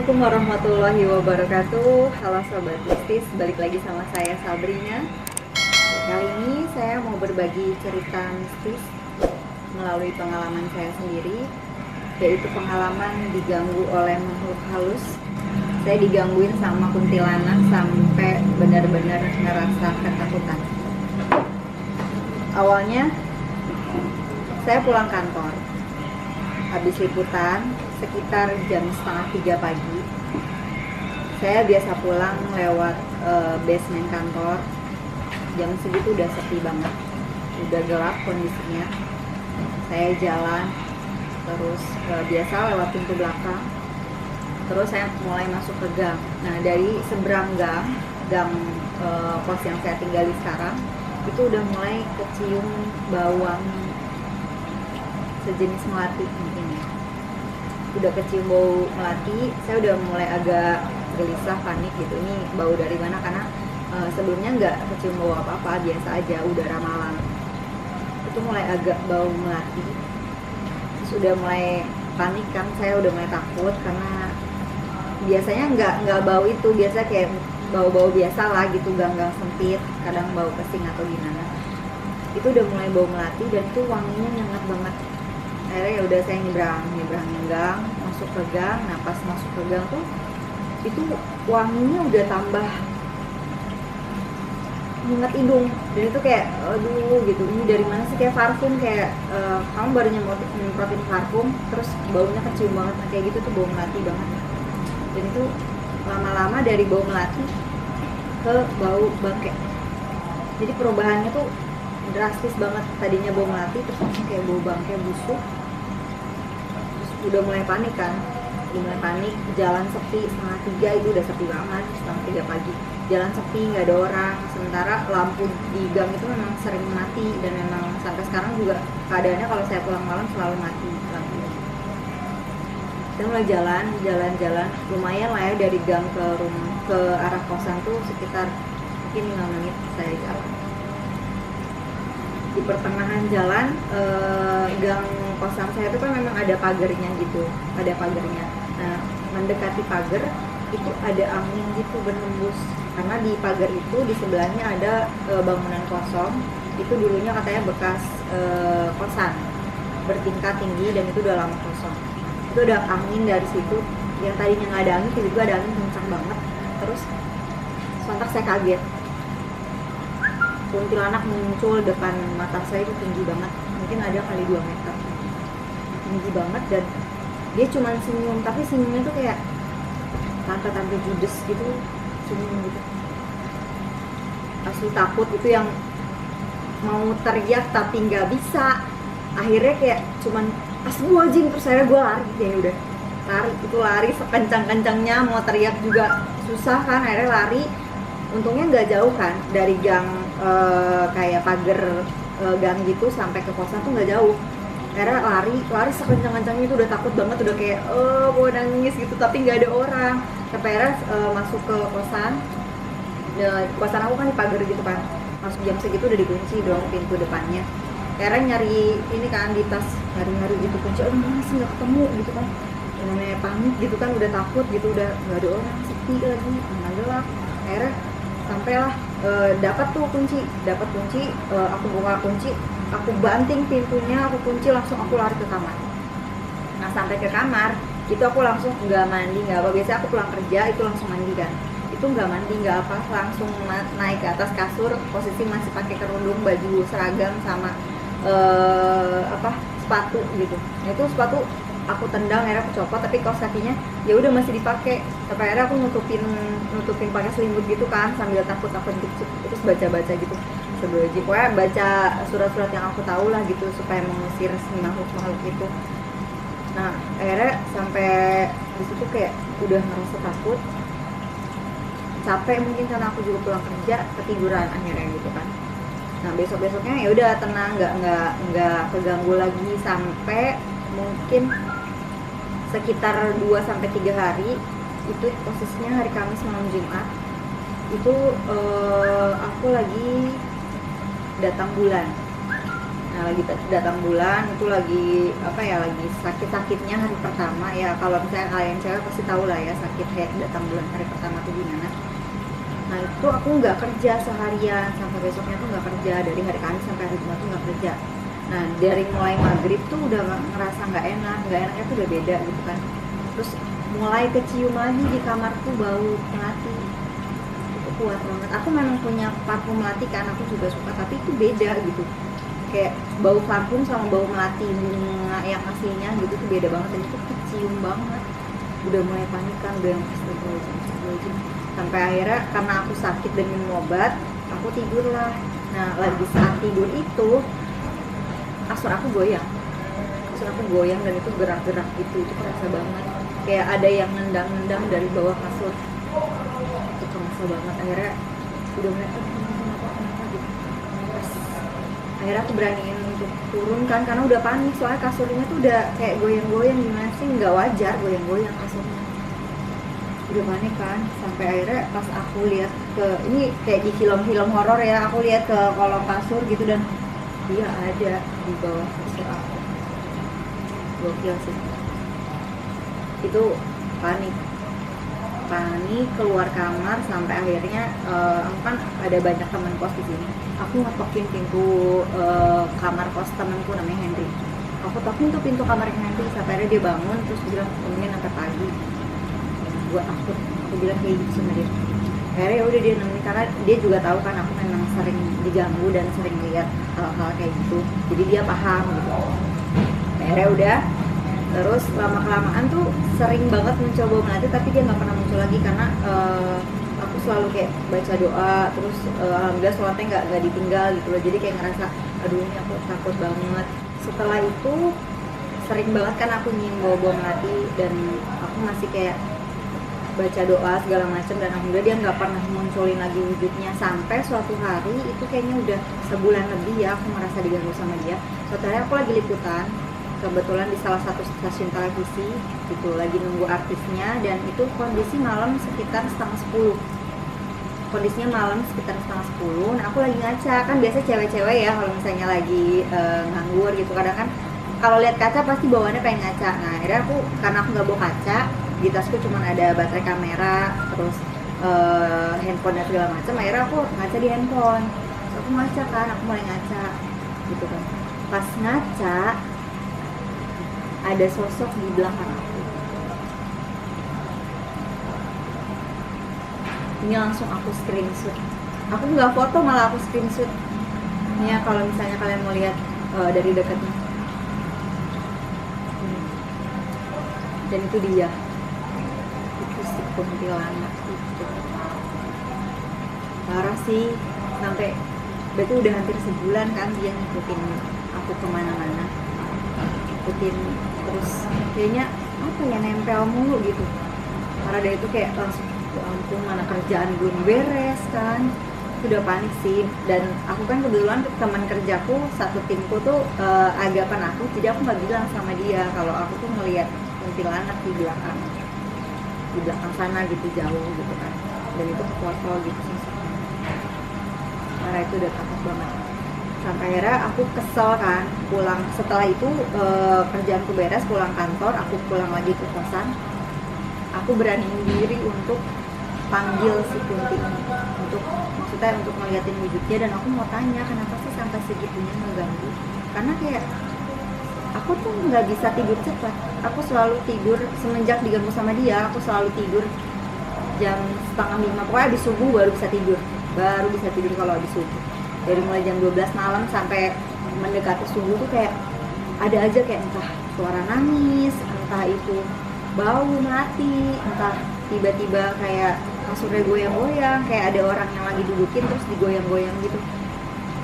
Assalamualaikum warahmatullahi wabarakatuh. Halo Sobat Mistis, balik lagi sama saya Sabrina. Kali ini saya mau berbagi cerita mistis melalui pengalaman saya sendiri, yaitu pengalaman diganggu oleh makhluk halus. Saya digangguin sama kuntilanak sampai benar-benar ngerasa ketakutan. Awalnya saya pulang kantor habis liputan sekitar jam setengah 3 pagi. Saya biasa pulang lewat basement kantor. Jam segitu udah sepi banget, udah gelap kondisinya. Saya jalan terus biasa lewat pintu belakang. Terus saya mulai masuk ke gang. Nah, dari seberang gang kos yang saya tinggali sekarang itu udah mulai kecium bawang sejenis melati mungkin ya. Udah kecium bau melati, saya udah mulai agak gelisah, panik gitu. Ini bau dari mana? Karena sebelumnya nggak kecium bau apa-apa, biasa aja, udara malam. Itu mulai agak bau melati. Sudah mulai panik kan, saya udah mulai takut karena biasanya nggak bau itu, biasa kayak bau-bau biasa lah gitu, gang-gang sempit, kadang bau pesing atau gimana. Itu udah mulai bau melati dan itu wanginya nyengat banget. Akhirnya ya udah saya nyebrang gang, masuk ke gang. Nah, pas masuk ke gang tuh itu wanginya udah tambah nyengat hidung, dan itu kayak aduh gitu, ini dari mana sih, kayak parfum, kayak kamu baru nyemprotin parfum terus baunya kecium banget. Nah, kayak gitu tuh bau melati banget. Dan itu lama-lama dari bau melati ke bau bangke. Jadi perubahannya tuh drastis banget. Tadinya bau melati terus langsung kayak bau bangke busuk. Terus udah mulai panik kan, jalan sepi, setengah 3 itu udah sepi banget, setengah 3 pagi jalan sepi, nggak ada orang. Sementara lampu di gang itu memang sering mati, dan memang sampai sekarang juga keadaannya kalau saya pulang malam selalu mati lampunya. Saya mulai jalan lumayan lah ya, dari gang ke arah kosan tuh sekitar mungkin 5 menit saya jalan. Di pertengahan jalan gang kosan saya itu kan memang ada pagarnya gitu, Nah, mendekati pagar itu ada angin gitu berhembus, karena di pagar itu di sebelahnya ada bangunan kosong. Itu dulunya katanya bekas kosan bertingkat tinggi, dan itu udah lama kosong. Itu ada angin dari situ, yang tadinya nggak ada angin tiba-tiba ada angin kencang banget. Terus sontak saya kaget, kuntilanak muncul depan mata saya. Itu tinggi banget, mungkin ada kali 2 meter, tinggi banget. Dan dia cuma senyum, tapi senyumnya tuh kayak tante judes gitu, senyum gitu. Asli takut, itu yang mau teriak tapi nggak bisa. Akhirnya kayak cuman astagfirullahaladzim, terus akhirnya gue lari. Ya udah lari sekencang-kencangnya, mau teriak juga susah kan. Akhirnya lari. Untungnya nggak jauh kan dari gang, kayak pagar gang gitu sampai ke kosan tuh nggak jauh. Akhirnya lari sekencang-kencangnya, itu udah takut banget, udah kayak mau nangis gitu, tapi nggak ada orang. Sampai akhirnya masuk ke kosan. Kosan aku kan di pagar gitu kan, masuk jam segitu udah dikunci dong pintu depannya. Akhirnya nyari ini kan di tas, nyari gitu kunci, mana sih, nggak ketemu gitu kan. Namanya panik gitu kan, udah takut gitu, udah nggak ada orang, sepi lagi, nggak gelap. Akhirnya sampailah dapat kunci. Aku buka kunci, aku banting pintunya, aku kunci, langsung aku lari ke kamar. Nah, sampai ke kamar itu aku langsung nggak mandi, nggak apa. Biasanya aku pulang kerja itu langsung mandi kan, itu nggak mandi nggak apa, langsung naik ke atas kasur, posisi masih pakai kerudung, baju seragam sama sepatu gitu. Nah, itu sepatu aku tendang, akhirnya aku copot, tapi kaos kakinya ya udah masih dipakai. Sampai akhirnya aku nutupin pakai selimut gitu kan, sambil takut terus baca gitu sebelum pokoknya baca surat-surat yang aku tahu lah gitu, supaya mengusir si makhluk itu. Nah, akhirnya sampai di situ kayak udah ngerasa takut, capek mungkin karena aku juga pulang kerja, ketiduran akhirnya gitu kan. Nah, besoknya ya udah tenang, nggak keganggu lagi sampai mungkin sekitar 2-3 hari. Itu posisinya hari Kamis malam Jumat. Itu aku lagi datang bulan. Nah, Nah lagi datang bulan itu lagi apa ya, lagi sakit-sakitnya hari pertama ya. Kalau misalnya kalian cewek pasti tahu lah ya sakit head datang bulan hari pertama tuh gimana. Nah itu aku nggak kerja seharian, sampai besoknya tuh nggak kerja, dari hari Kamis sampai hari Jumat tuh nggak kerja. Nah dari mulai maghrib tuh udah ngerasa nggak enaknya tuh udah beda gitu kan. Terus mulai kecium lagi di kamarku bau melati, itu kuat banget. Aku memang punya parfum melati kan, aku juga suka, tapi itu beda gitu, kayak bau parfum sama bau melati bunga yang aslinya gitu tuh beda banget, dan itu kecium banget. Udah mulai panik kan, udah yang astagfirullahaladzim. Sampai akhirnya karena aku sakit dan minum obat, aku tidur lah. Nah lagi saat tidur itu kasur aku goyang dan itu gerak-gerak gitu, itu kerasa banget kayak ada yang nendang-nendang dari bawah kasur, itu kerasa banget. Akhirnya udah mulai kenapa gitu. Akhirnya aku beraniin untuk turun kan, karena udah panik soalnya kasurnya tuh udah kayak goyang-goyang, gimana sih, nggak wajar goyang-goyang kasurnya, udah panik kan. Sampai akhirnya pas aku lihat ke, ini kayak di film-film horor ya, aku lihat ke kolong kasur gitu dan dia ada di bawah kasur aku. Gokil sih, itu panik keluar kamar. Sampai akhirnya aku kan ada banyak teman kos di sini, aku ngetokin pintu kamar kos temanku namanya Henry. Aku tokin tuh pintu kamarnya Henry sampai akhirnya dia bangun, terus bilang temenin sampai pagi. Gue takut, aku bilang kayak gitu sama dia. Akhirnya udah dia nemenin, karena dia juga tahu kan aku memang sering diganggu dan sering lihat hal-hal kayak gitu, jadi dia paham gitu. Akhirnya udah, terus lama-kelamaan tuh sering banget mencoba melati, tapi dia nggak pernah muncul lagi karena aku selalu kayak baca doa, terus alhamdulillah sholatnya nggak ditinggal gitu loh. Jadi kayak ngerasa aduh ini aku takut banget. Setelah itu sering banget kan aku ingin bawa melati, dan aku masih kayak baca doa segala macam, dan alhamdulillah dia nggak pernah munculin lagi wujudnya. Sampai suatu hari itu kayaknya udah sebulan lebih ya, aku merasa diganggu sama dia. Suatu hari aku lagi liputan, kebetulan di salah satu stasiun televisi gitu, lagi nunggu artisnya, dan itu kondisi malam sekitar 9:30. Kondisinya malam sekitar 9:30. Nah aku lagi ngaca, kan biasa cewek-cewek ya kalau misalnya lagi nganggur gitu, kadang kan kalau lihat kaca pasti bawaannya pengen ngaca. Nah akhirnya aku, karena aku nggak bawa kaca, di tasku cuma ada baterai kamera, terus handphone dan segala macam, akhirnya aku ngaca di handphone. Terus aku ngaca kan, aku mulai ngaca gitu kan. Pas ngaca ada sosok di belakang aku. Ini langsung aku screenshot. Aku nggak foto, malah aku screenshot. Ini ya kalau misalnya kalian mau lihat dari dekatnya. Dan itu dia. Itu si kuntilanak itu. Parah sih, sampai berarti udah hampir sebulan kan dia ngikutin aku kemana-mana. Ngikutin terus, kayaknya apa ya, nempel mulu gitu. Karena dari itu kayak langsung, ya ampun mana kerjaan belum beres kan, udah panik sih. Dan aku kan kebetulan teman kerjaku satu timku tuh agak penakut, jadi aku nggak bilang sama dia kalau aku tuh ngelihat kuntilanak di belakang sana gitu, jauh gitu kan, dan itu foto gitu sih. Karena itu udah takut banget. Sampai akhirnya aku kesel kan, pulang setelah itu kerjaanku beres, pulang kantor, aku pulang lagi ke kosan. Aku beraniin diri untuk panggil si Kunti ini, maksudnya untuk ngeliatin wujudnya, dan aku mau tanya kenapa sih sampai segitunya mengganggu. Karena kayak aku tuh nggak bisa tidur cepat, aku selalu tidur semenjak diganggu sama dia, aku selalu tidur jam 4:30, pokoknya habis subuh baru bisa tidur kalau habis subuh. Dari mulai jam 12 malam sampai mendekati subuh tuh kayak ada aja kayak entah suara nangis, entah itu bau mati, entah tiba-tiba kayak kasurnya goyang-goyang, kayak ada orang yang lagi dudukin terus digoyang-goyang gitu.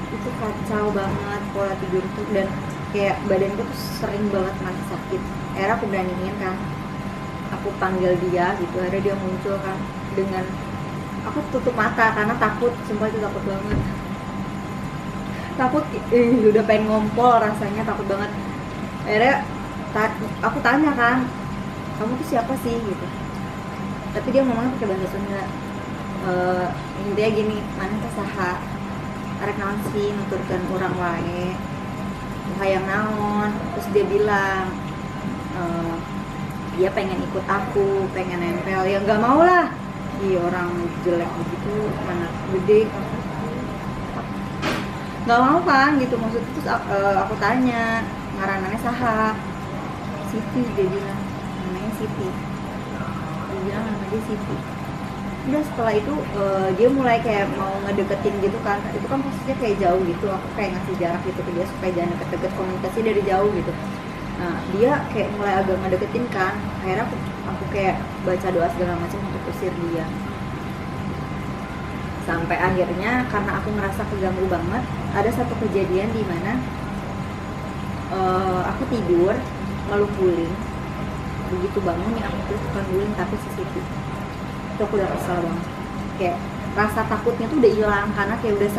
Itu kacau banget pola tidur tuh, dan kayak badanku tuh sering banget masih sakit. Akhirnya aku beraniin kan, aku panggil dia gitu, akhirnya dia muncul kan. Dengan aku tutup mata karena takut, sumpah itu takut banget. Takut, udah pengen ngompol rasanya, takut banget. Akhirnya aku tanya kan, kamu tuh siapa sih gitu. Tapi dia ngomongnya pakai bahasa Sunda. Intinya gini, mana teh saha arek naon sih nuturkeun urang wae. hayang naon, terus dia bilang dia pengen ikut aku, pengen nempel, ya nggak mau lah, orang jelek begitu, mana gede, nggak mau kan gitu maksudnya. Terus aku tanya ngaranannya saha, Siti, dia bilang namanya Siti, dia bilang namanya Siti. Udah setelah itu dia mulai kayak mau ngedeketin gitu kan, itu kan posisinya kayak jauh gitu, aku kayak ngasih jarak gitu ke dia supaya jangan deket-deket, komunikasi dari jauh gitu. Nah dia kayak mulai agak ngedeketin kan, akhirnya aku kayak baca doa segala macam untuk usir dia. Sampai akhirnya karena aku ngerasa keganggu banget, ada satu kejadian di mana aku tidur meluk guling, begitu bangun nih aku terus bukan guling tapi CCTV. Itu aku udah kesel banget, kayak rasa takutnya tuh udah hilang karena kayak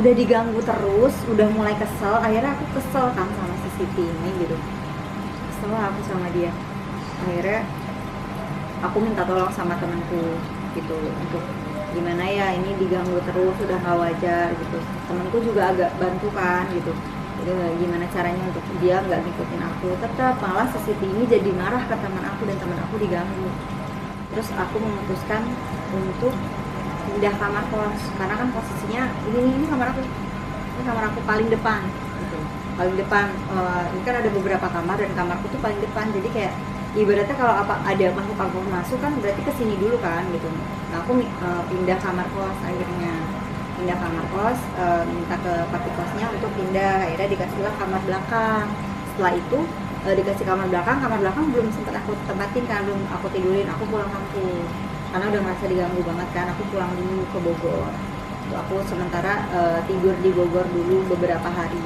udah diganggu terus, udah mulai kesel. Akhirnya aku kesel kan sama CCTV ini gitu, kesel aku sama dia. Akhirnya aku minta tolong sama temanku gitu, untuk gimana ya, ini diganggu terus udah nggak wajar gitu. Temanku juga agak bantu kan gitu, jadi gimana caranya untuk dia nggak ngikutin aku. Tetap malah CCTV ini jadi marah ke teman aku dan teman aku diganggu. Terus aku memutuskan untuk pindah kamar kos karena kan posisinya ini kamar aku paling depan gitu. Paling depan, ini kan ada beberapa kamar dan kamarku tuh paling depan, jadi kayak ibaratnya kalau ada makhluk masuk kan berarti kesini dulu kan gitu. Nah aku pindah kamar kos, akhirnya pindah kamar kos, minta ke papi kosnya untuk pindah, akhirnya dikasihlah kamar belakang. Setelah itu dikasih kamar belakang belum sempat aku tempatin kan, belum aku tidurin, aku pulang kampung karena udah merasa diganggu banget kan. Aku pulang dulu ke Bogor, aku sementara tidur di Bogor dulu beberapa hari.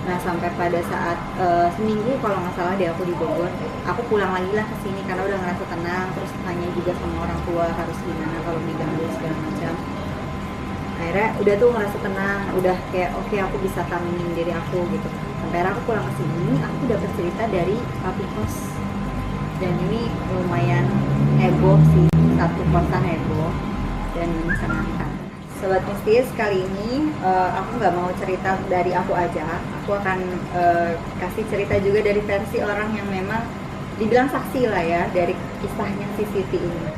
Nah sampai pada saat seminggu kalau nggak salah deh aku di Bogor, aku pulang lagi lah ke sini karena udah ngerasa tenang. Terus tanya juga sama orang tua harus gimana kalau diganggu segala macam. Akhirnya udah tuh ngerasa tenang, udah kayak oke, aku bisa tamanin diri aku gitu. Sampai akhirnya aku pulang ke sini, aku dapat cerita dari papi kos, dan ini lumayan heboh sih, satu kosan heboh dan menyenangkan. Sobat Mistis, kali ini aku nggak mau cerita dari aku aja, aku akan kasih cerita juga dari versi orang yang memang dibilang saksi lah ya dari kisahnya si Siti ini.